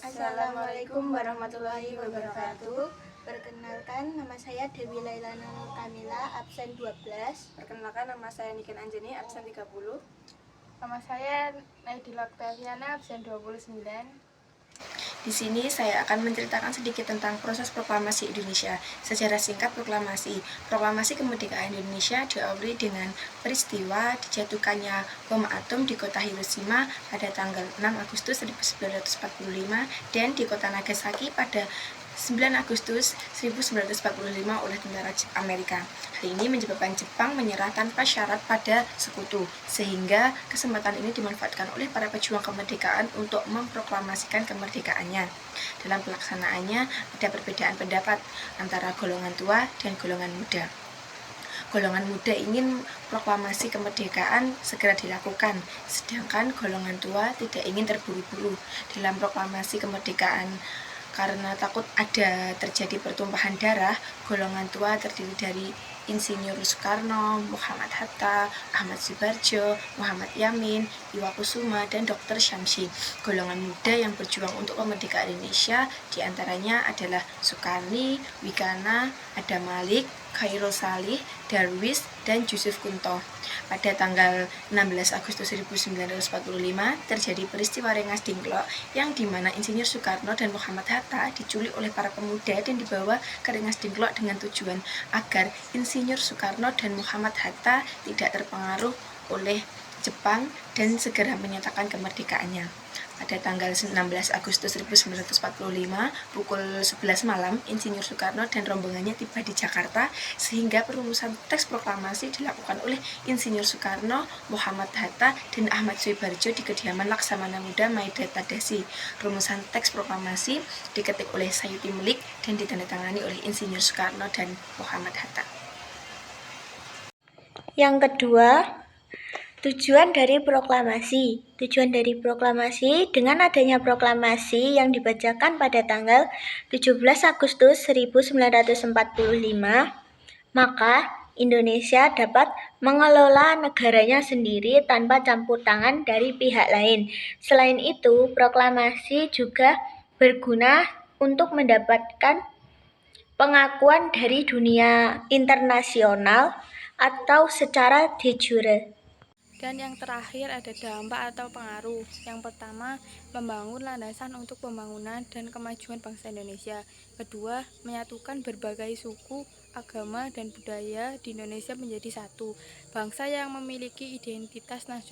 Assalamualaikum warahmatullahi wabarakatuh. Perkenalkan, nama saya Dewi Lailana Nur Kamila, absen 12. Perkenalkan, nama saya Niken Anjani, absen 30. Nama saya Naidila Octaviana, absen 29. Di sini saya akan menceritakan sedikit tentang proses proklamasi Indonesia. Secara singkat, proklamasi kemerdekaan Indonesia diawali dengan peristiwa dijatuhkannya bom atom di kota Hiroshima pada tanggal 6 Agustus 1945 dan di kota Nagasaki pada 9 Agustus 1945 oleh tentara Amerika. Hal ini menyebabkan Jepang menyerah tanpa syarat pada sekutu, sehingga kesempatan ini dimanfaatkan oleh para pejuang kemerdekaan untuk memproklamasikan kemerdekaannya. Dalam pelaksanaannya ada perbedaan pendapat antara golongan tua dan golongan muda. Golongan muda ingin proklamasi kemerdekaan segera dilakukan, sedangkan golongan tua tidak ingin terburu-buru dalam proklamasi kemerdekaan. Karena takut ada terjadi pertumpahan darah, golongan tua terdiri dari Insinyur Soekarno, Muhammad Hatta, Ahmad Subarjo, Muhammad Yamin, Iwakusuma, dan Dr. Syamsi. Golongan muda yang berjuang untuk kemerdekaan Indonesia diantaranya adalah Soekarni, Wigana, Adam Malik, Khairul Salih, Darwis, dan Yusuf Kunto. Pada tanggal 16 Agustus 1945 terjadi peristiwa Rengas Dengklok yang dimana Insinyur Soekarno dan Muhammad Hatta diculik oleh para pemuda dan dibawa ke Rengas Dengklok dengan tujuan agar Insinyur Soekarno dan Muhammad Hatta tidak terpengaruh oleh Jepang dan segera menyatakan kemerdekaannya. Pada tanggal 16 Agustus 1945 pukul 11 malam, Insinyur Soekarno dan rombongannya tiba di Jakarta, sehingga perumusan teks proklamasi dilakukan oleh Insinyur Soekarno, Muhammad Hatta, dan Ahmad Subarjo di kediaman Laksamana Muda Maida Tadasi. Rumusan teks proklamasi diketik oleh Sayuti Melik dan ditandatangani oleh Insinyur Soekarno dan Muhammad Hatta. Yang kedua, tujuan dari proklamasi. Tujuan dari proklamasi, dengan adanya proklamasi yang dibacakan pada tanggal 17 Agustus 1945, maka Indonesia dapat mengelola negaranya sendiri tanpa campur tangan dari pihak lain. Selain itu, proklamasi juga berguna untuk mendapatkan pengakuan dari dunia internasional atau secara de jure. Dan yang terakhir ada dampak atau pengaruh. Yang pertama, membangun landasan untuk pembangunan dan kemajuan bangsa Indonesia. Kedua, menyatukan berbagai suku, agama, dan budaya di Indonesia menjadi satu. Bangsa yang memiliki identitas nasional